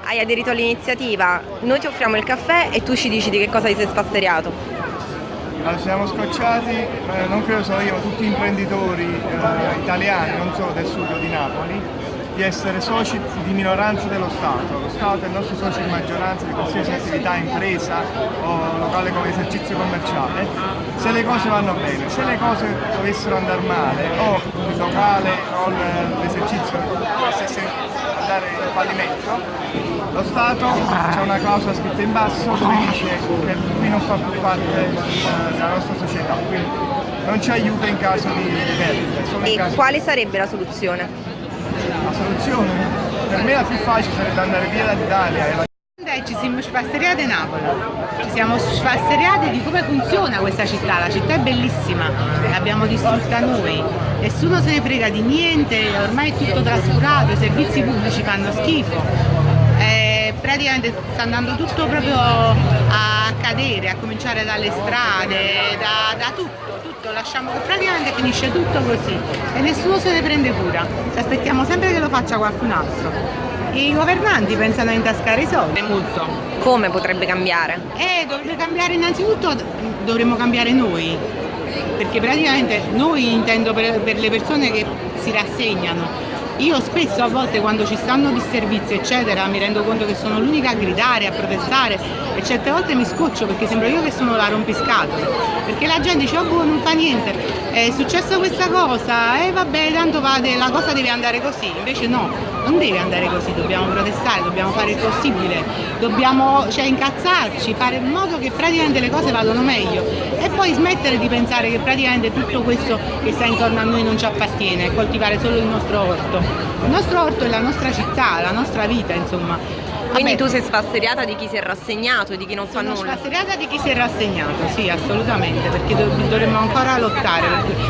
hai aderito all'iniziativa, noi ti offriamo il caffè e tu ci dici di che cosa ti sei sfasteriato. Allora, siamo scocciati, non credo solo io, ma tutti gli imprenditori italiani, non solo del sud o di Napoli, di essere soci di minoranza dello Stato. Lo Stato è il nostro socio di maggioranza di qualsiasi attività, impresa o locale come esercizio commerciale, se le cose vanno bene. Se le cose dovessero andare male, o il locale o l'esercizio dovesse andare in fallimento, lo Stato c'è una clausola scritta in basso dove dice che lui non fa più parte della nostra società, quindi non ci aiuta in caso di perdita. E quale sarebbe la soluzione? La soluzione per me la più facile sarebbe andare via dall'Italia. Ci siamo sfasteriate Napoli, ci siamo sfasteriate di come funziona questa città, la città è bellissima, l'abbiamo distrutta noi, nessuno se ne frega di niente, ormai è tutto trascurato, i servizi pubblici fanno schifo, praticamente sta andando tutto proprio a cadere, a cominciare dalle strade, da tutto, lasciamo che praticamente finisce tutto così e nessuno se ne prende cura, ci aspettiamo sempre che lo faccia qualcun altro. I governanti pensano a intascare i soldi molto. Come potrebbe cambiare? Dovrebbe cambiare innanzitutto, dovremmo cambiare noi, perché praticamente noi intendo per le persone che si rassegnano. Io spesso a volte quando ci stanno disservizi eccetera mi rendo conto che sono l'unica a gridare, a protestare e certe volte mi scoccio perché sembra io che sono la rompiscatole, perché la gente dice oh boh non fa niente, è successa questa cosa e vabbè tanto la cosa deve andare così, invece no, non deve andare così, dobbiamo protestare, dobbiamo fare il possibile, dobbiamo incazzarci, fare in modo che praticamente le cose vadano meglio e poi smettere di pensare che praticamente tutto questo che sta intorno a noi non ci appartiene e coltivare solo il nostro orto. Il nostro orto è la nostra città, la nostra vita, insomma. Quindi tu sei sfasteriata di chi si è rassegnato e di chi non fa nulla? Sono sfasteriata di chi si è rassegnato, sì, assolutamente, perché dovremmo ancora lottare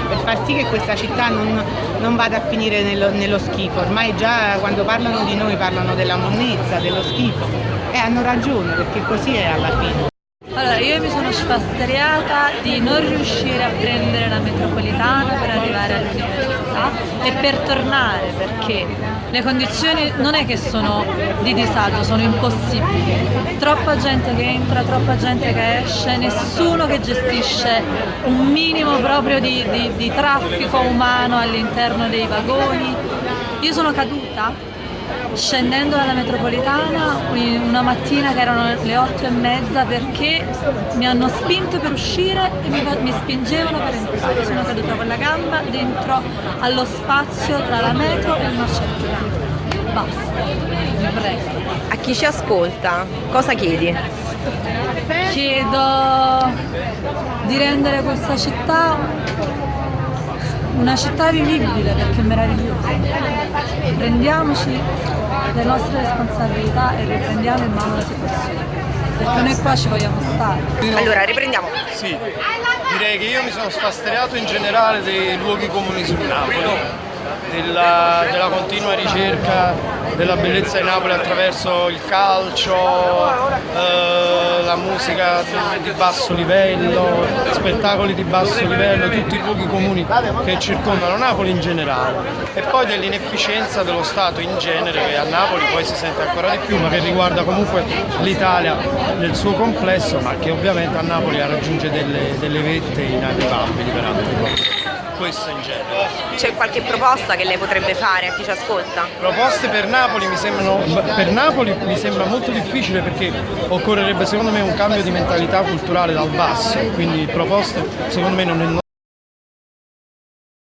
per far sì che questa città non vada a finire nello schifo. Ormai già quando parlano di noi parlano della monnezza, dello schifo e hanno ragione, perché così è alla fine. Allora, io mi sono sfasteriata di non riuscire a prendere la metropolitana per arrivare all'università e per tornare, perché le condizioni non è che sono di disagio, sono impossibili. Troppa gente che entra, troppa gente che esce, nessuno che gestisce un minimo proprio di traffico umano all'interno dei vagoni. Io sono caduta scendendo dalla metropolitana una mattina che erano le 8:30 perché mi hanno spinto per uscire e mi spingevano per entrare. Sono caduta con la gamba dentro allo spazio tra la metro e il marciapiede. Basta, vi prego. A chi ci ascolta, cosa chiedi? Chiedo di rendere questa città una città vivibile perché è meravigliosa. Prendiamoci le nostre responsabilità e riprendiamo in mano la situazione, perché noi qua ci vogliamo stare. Allora, riprendiamo. Sì, direi che io mi sono sfasteriato in generale dei luoghi comuni su Napoli, della continua ricerca della bellezza di Napoli attraverso il calcio, la musica di basso livello, spettacoli di basso livello, tutti i luoghi comuni che circondano Napoli in generale e poi dell'inefficienza dello Stato in genere che a Napoli poi si sente ancora di più ma che riguarda comunque l'Italia nel suo complesso ma che ovviamente a Napoli raggiunge delle vette inarrivabili per altre cose. Questo in genere. C'è qualche proposta che lei potrebbe fare a chi ci ascolta? Proposte per Napoli mi sembra molto difficile perché occorrerebbe secondo me un cambio di mentalità culturale dal basso, quindi proposte secondo me non